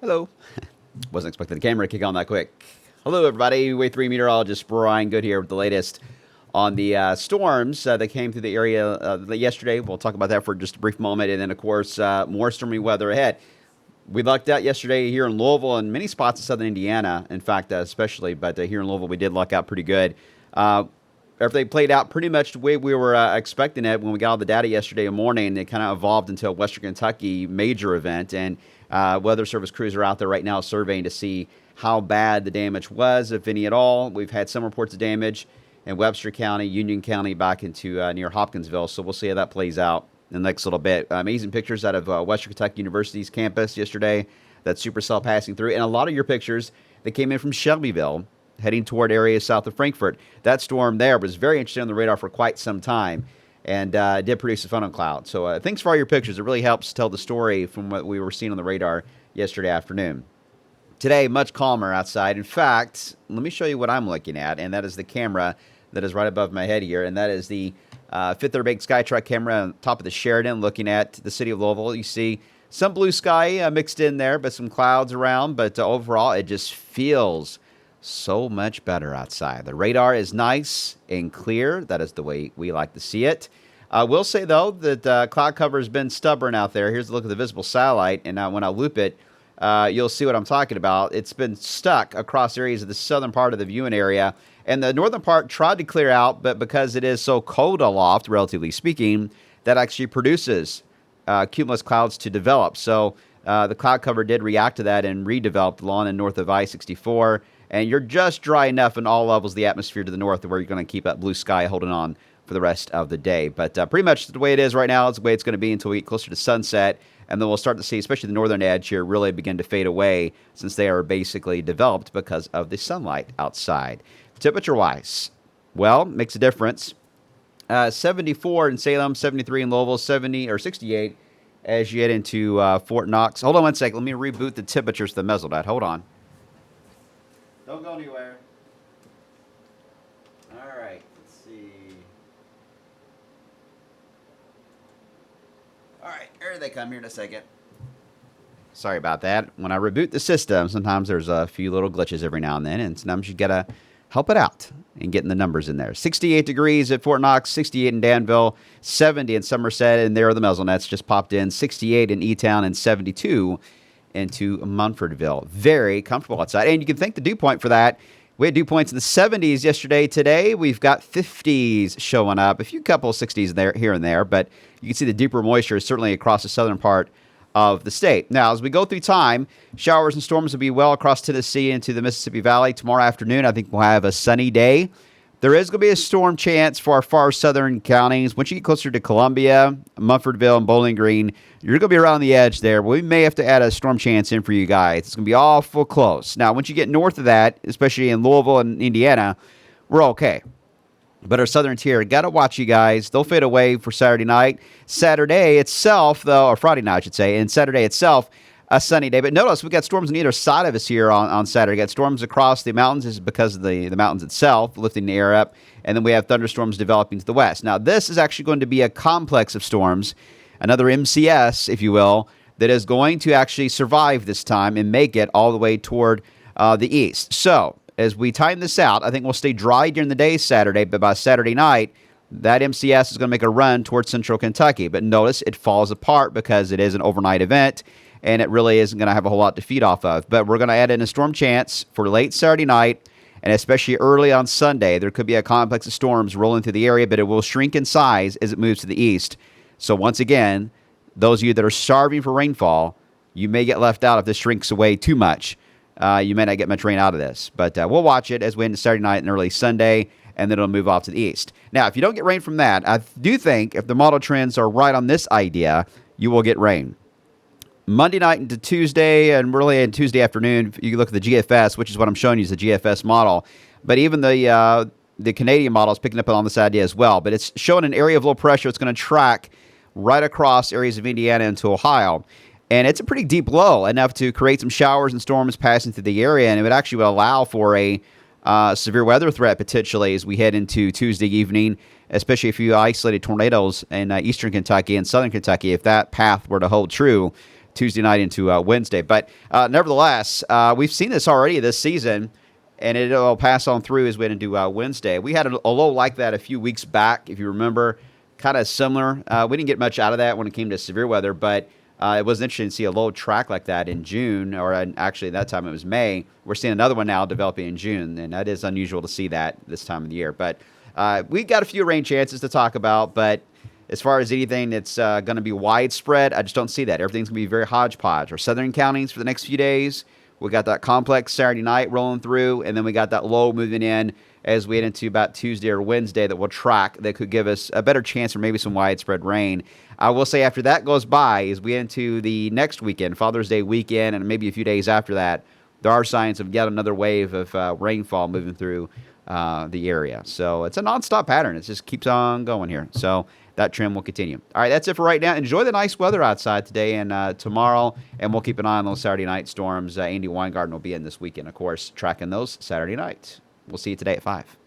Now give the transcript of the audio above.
Hello. Wasn't expecting the camera to kick on that quick. Hello, everybody. Wave 3 meteorologist Brian Good here with the latest on the storms that came through the area yesterday. We'll talk about that for just a brief moment. And then, of course, more stormy weather ahead. We lucked out yesterday here in Louisville and many spots in southern Indiana, in fact, especially. But here in Louisville, we did luck out pretty good. Everything played out pretty much the way we were expecting it when we got all the data yesterday morning. It kind of evolved into a Western Kentucky major event. And Weather Service crews are out there right now surveying to see how bad the damage was, if any at all. We've had some reports of damage in Webster County, Union County, back into near Hopkinsville. So we'll see how that plays out in the next little bit. Amazing pictures out of Western Kentucky University's campus yesterday. That supercell passing through. And a lot of your pictures that came in from Shelbyville, heading toward areas south of Frankfort. That storm there was very interesting on the radar for quite some time and did produce a funnel cloud. So thanks for all your pictures. It really helps tell the story from what we were seeing on the radar yesterday afternoon. Today, much calmer outside. In fact, let me show you what I'm looking at, and that is the camera that is right above my head here, and that is the Fifth Third Bank Skytrack camera on top of the Sheridan looking at the city of Louisville. You see some blue sky mixed in there, but some clouds around, but overall it just feels so much better outside. The radar is nice and clear. That is the way we like to see it. I will say, though, that cloud cover has been stubborn out there. Here's a look at the visible satellite, and when I loop it, you'll see what I'm talking about. It's been stuck across areas of the southern part of the viewing area, and the northern part tried to clear out, but because it is so cold aloft, relatively speaking, that actually produces cumulus clouds to develop. So the cloud cover did react to that and redeveloped along and north of I-64. And you're just dry enough in all levels of the atmosphere to the north where you're going to keep that blue sky holding on for the rest of the day. But pretty much the way it is right now is the way it's going to be until we get closer to sunset. And then we'll start to see, especially the northern edge here, really begin to fade away since they are basically developed because of the sunlight outside. Temperature-wise, well, makes a difference. 74 in Salem, 73 in Louisville, 68 as you get into Fort Knox. Hold on one second. Let me reboot the temperatures to the Mesonet. Hold on. Don't go anywhere. All right, let's see. All right, here they come here in a second. Sorry about that. When I reboot the system, sometimes there's a few little glitches every now and then, and sometimes you gotta help it out and getting the numbers in there. 68 degrees at Fort Knox, 68 in Danville, 70 in Somerset, and there are the Mesolnets just popped in, 68 in E-Town, and 72 into Munfordville. Very comfortable outside. And you can thank the dew point for that. We had dew points in the 70s yesterday. Today, we've got 50s showing up. A few couple of 60s there, here and there, but you can see the deeper moisture is certainly across the southern part of the state. Now, as we go through time, showers and storms will be well across Tennessee into the Mississippi Valley. Tomorrow afternoon, I think we'll have a sunny day. There is going to be a storm chance for our far southern counties. Once you get closer to Columbia, Munfordville, and Bowling Green, you're going to be around the edge there. We may have to add a storm chance in for you guys. It's going to be awful close. Now, once you get north of that, especially in Louisville and Indiana, we're okay. But our southern tier, got to watch you guys. They'll fade away for Saturday night. Saturday itself, though, or Friday night, I should say, and Saturday itself, a sunny day. But notice we got storms on either side of us here on Saturday. We got storms across the mountains. This is because of the mountains itself, lifting the air up. And then we have thunderstorms developing to the west. Now, this is actually going to be a complex of storms, another MCS, if you will, that is going to actually survive this time and make it all the way toward the east. So, as we time this out, I think we'll stay dry during the day Saturday, but by Saturday night, that MCS is going to make a run towards central Kentucky. But notice it falls apart because it is an overnight event, and it really isn't going to have a whole lot to feed off of. But we're going to add in a storm chance for late Saturday night, and especially early on Sunday. There could be a complex of storms rolling through the area, but it will shrink in size as it moves to the east. So once again, those of you that are starving for rainfall, you may get left out if this shrinks away too much. You may not get much rain out of this. But we'll watch it as we end Saturday night and early Sunday, and then it'll move off to the east. Now, if you don't get rain from that, I do think if the model trends are right on this idea, you will get rain. Monday night into Tuesday, and really in Tuesday afternoon, you look at the GFS, which is what I'm showing you is the GFS model. But even the Canadian model is picking up on this idea as well. But it's showing an area of low pressure. It's going to track right across areas of Indiana into Ohio. And it's a pretty deep low, enough to create some showers and storms passing through the area. And it would actually allow for a severe weather threat potentially as we head into Tuesday evening, especially a few isolated tornadoes in eastern Kentucky and southern Kentucky. If that path were to hold true, Tuesday night into Wednesday. But nevertheless, we've seen this already this season, and it'll pass on through as we head into Wednesday. We had a low like that a few weeks back, if you remember, kind of similar. We didn't get much out of that when it came to severe weather, but it was interesting to see a low track like that in June, or actually that time it was May. We're seeing another one now developing in June, and that is unusual to see that this time of the year. But we got a few rain chances to talk about, but as far as anything that's going to be widespread, I just don't see that. Everything's going to be very hodgepodge. Our southern counties for the next few days, we got that complex Saturday night rolling through, and then we got that low moving in as we head into about Tuesday or Wednesday that we'll track that could give us a better chance for maybe some widespread rain. I will say after that goes by, as we head into the next weekend, Father's Day weekend, and maybe a few days after that, there are signs of yet another wave of rainfall moving through the area. So it's a nonstop pattern. It just keeps on going here. So that trend will continue. All right, that's it for right now. Enjoy the nice weather outside today and tomorrow, and we'll keep an eye on those Saturday night storms. Andy Weingarten will be in this weekend, of course, tracking those Saturday nights. We'll see you today at 5.